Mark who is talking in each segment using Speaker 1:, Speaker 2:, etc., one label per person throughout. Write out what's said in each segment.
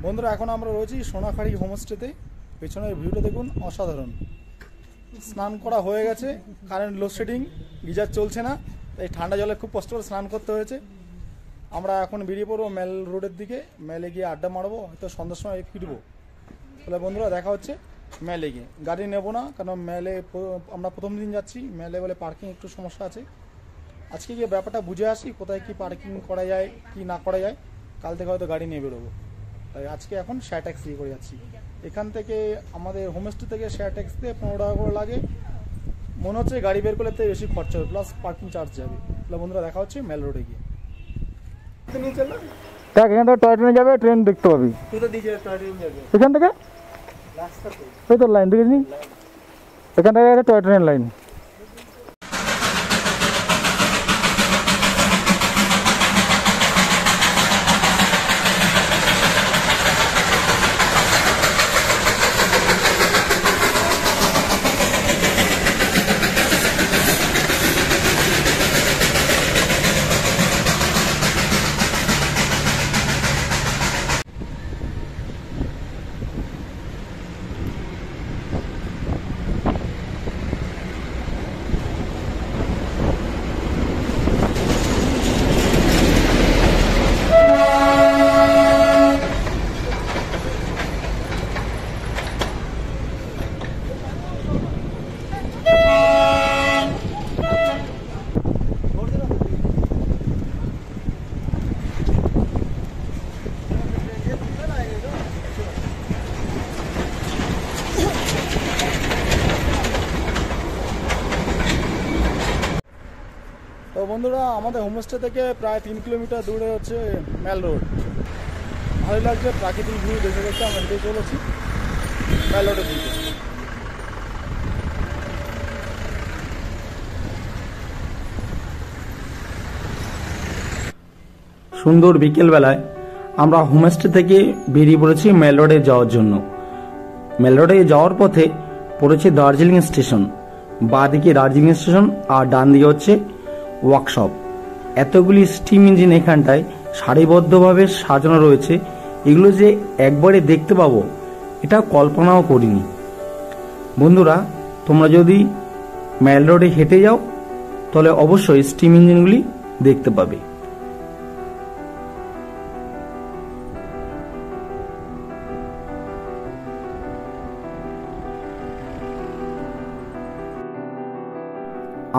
Speaker 1: বন্ধুরা এখন আমরা রয়েছি সোনাখাড়ি হোমস্টেতে। পেছনের ভিউটা দেখুন, অসাধারণ। স্নান করা হয়ে গেছে, কারেন্ট লোডশেডিং, গিজার চলছে না, তাই ঠান্ডা জলে খুব কষ্ট করে স্নান করতে হয়েছে। আমরা এখন বেরিয়ে পড়বো মেল রোডের দিকে। মেলে গিয়ে আড্ডা মারবো, হয়তো সন্ধ্যার সময় ফিরবো। তাহলে বন্ধুরা দেখা হচ্ছে মেলে গিয়ে। গাড়ি নেবো না, কারণ মেলে আমরা প্রথম দিন যাচ্ছি। মেলে বলে পার্কিং একটু সমস্যা আছে। আজকে গিয়ে ব্যাপারটা বুঝে আসি, কোথায় কি পার্কিং করা যায় কি না করা যায়। কাল থেকে হয়তো গাড়ি নিয়ে বেরোবো। তাই আজকে এখন শেয়ার ট্যাক্সি করে যাচ্ছি। এখান থেকে আমাদের হোমস্টে থেকে শেয়ার ট্যাক্সিতে 15 টাকা করে লাগে। মনে হচ্ছে গাড়ি বের করলে বেশি খরচা হবে, প্লাস পার্কিং চার্জ যাবে। তাহলে বন্ধুরা দেখা হচ্ছে মেল রোডে গিয়ে।
Speaker 2: দেখ এখান থেকে টয় ট্রেনে যাবে, ট্রেন দেখতে পাবি। এখান থেকে ওই তোর লাইন দেখেছি, এখান থেকে টয় ট্রেনের লাইন।
Speaker 1: তো বন্ধুরা আমাদের হোমস্টে থেকে প্রায় 3 কিলোমিটার দূরে হচ্ছে মেল রোড। ভালোই লাগছে, প্রাকৃতিক ভিউ দেখে দেখতে আমরা হেঁটে চলেছি মেল রোডের দিকে।
Speaker 2: সুন্দর বিকেলবেলায় আমরা হোমস্টে থেকে বেরিয়ে পড়েছি মেল রোডে যাওয়ার জন্য। মেল রোডে যাওয়ার পথে পড়েছে দার্জিলিং স্টেশন। বাঁ দিকে দার্জিলিং স্টেশন আর ডান দিকে হচ্ছে ওয়ার্কশপ। এতগুলি স্টিম ইঞ্জিন এখানটায় সারিবদ্ধভাবে সাজানো রয়েছে। এগুলো যে একবারে দেখতে পাবো এটা কল্পনাও করিনি। বন্ধুরা তোমরা যদি মেল রোডে হেঁটে যাও তাহলে অবশ্যই স্টিম ইঞ্জিনগুলি দেখতে পাবে।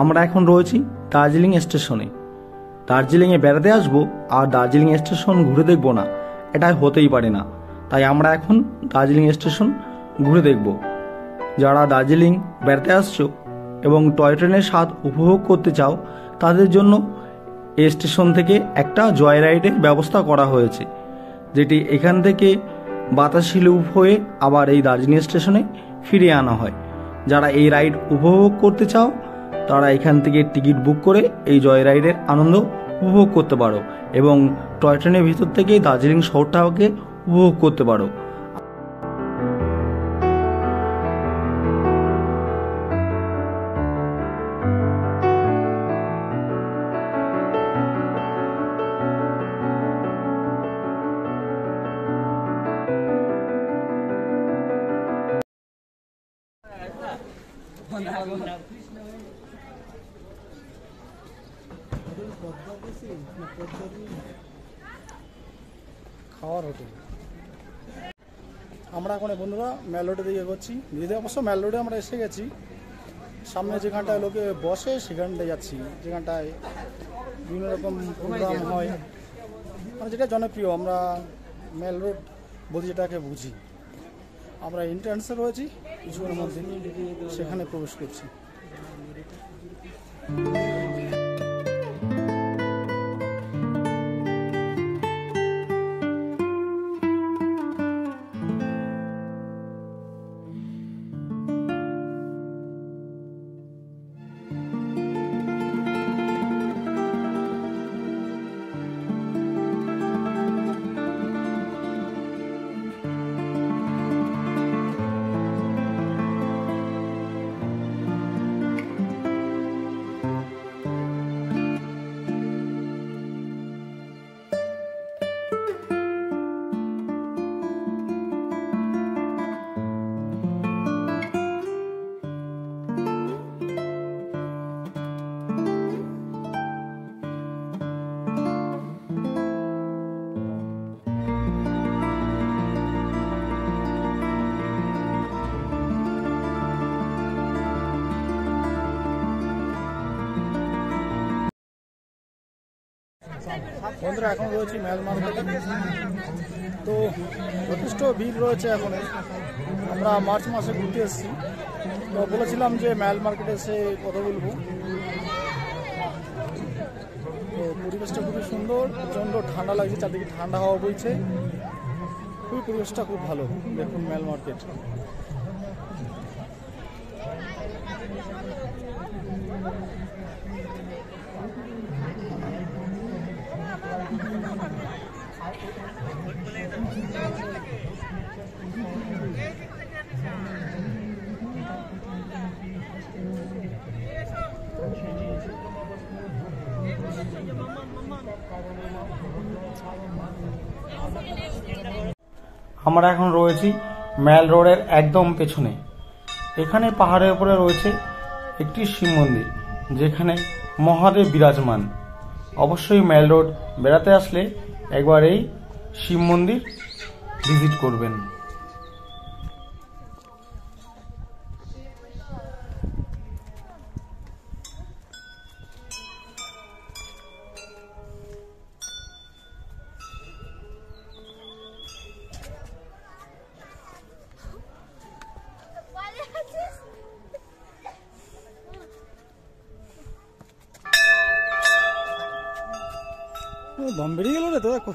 Speaker 2: আমরা এখন রয়েছি দার্জিলিং স্টেশনে। দার্জিলিংয়ে বেড়াতে আসবো আর দার্জিলিং স্টেশন ঘুরে দেখবো না, এটা হতেই পারে না। তাই আমরা এখন দার্জিলিং স্টেশন ঘুরে দেখব। যারা দার্জিলিং বেড়াতে আসছো এবং টয় ট্রেনের স্বাদ উপভোগ করতে চাও তাদের জন্য এই স্টেশন থেকে একটা জয় রাইডের ব্যবস্থা করা হয়েছে, যেটি এখান থেকে বাতাসি লুপ হয়ে আবার এই দার্জিলিং স্টেশনে ফিরিয়ে আনা হয়। যারা এই রাইড উপভোগ করতে চাও তারা এখান থেকে টিকিট বুক করে এই জয় রাইডের আনন্দ উপভোগ করতে পারো এবং টয় ট্রেনের ভিতর থেকে দার্জিলিং শহরটাকে উপভোগ করতে পারো।
Speaker 1: খাওয়ার হোটেল। আমরা এখন বন্ধুরা মেল রোডের দিকে এগোচ্ছি। যদি অবশ্য মেল রোডে আমরা এসে গেছি, সামনে যেখানটায় লোকে বসে সেখানটায় যাচ্ছি, যেখানটায় বিভিন্ন রকম প্রোগ্রাম হয়, মানে যেটা জনপ্রিয়। আমরা মেল রোড বলতে যেটাকে বুঝি। আমরা এন্ট্রান্সে রয়েছি, কিছুক্ষণের মধ্যে সেখানে প্রবেশ করছি। বন্ধুরা এখন রয়েছি ম্যাল মার্কেটে। তো যথেষ্ট ভিড় রয়েছে এখন। আমরা মার্চ মাসে ঘুরতে এসেছি, তো বলেছিলাম যে ম্যাল মার্কেটে এসে কথা বলবো। তো পরিবেশটা খুবই সুন্দর, প্রচণ্ড ঠান্ডা লাগছে, চারদিকে ঠান্ডা হাওয়া বইছে, খুবই পরিবেশটা খুব ভালো। দেখুন ম্যাল মার্কেট।
Speaker 2: আমরা এখন রয়েছি ম্যাল রোডের একদম পেছনে। এখানে পাহাড়ের উপরে রয়েছে একটি শিব মন্দির, যেখানে মহাদেব বিরাজমান। অবশ্যই ম্যাল রোড বেড়াতে আসলে একবার এই শিব মন্দির ভিজিট করবেন।
Speaker 1: দম বেরিয়ে গেল রে, তো দেখো।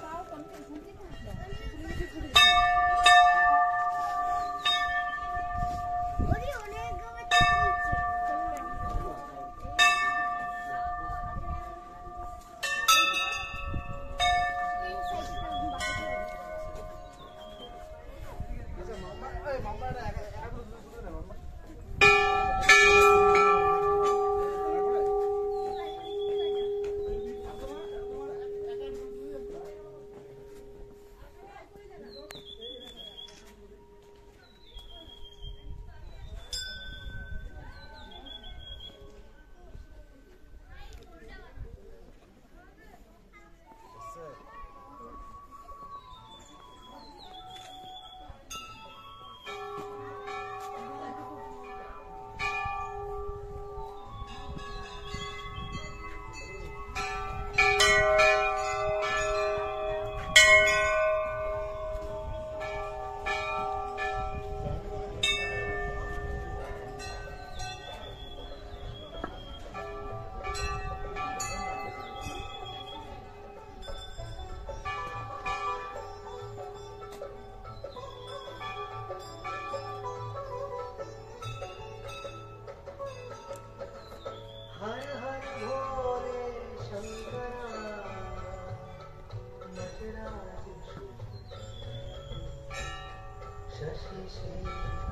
Speaker 3: शशि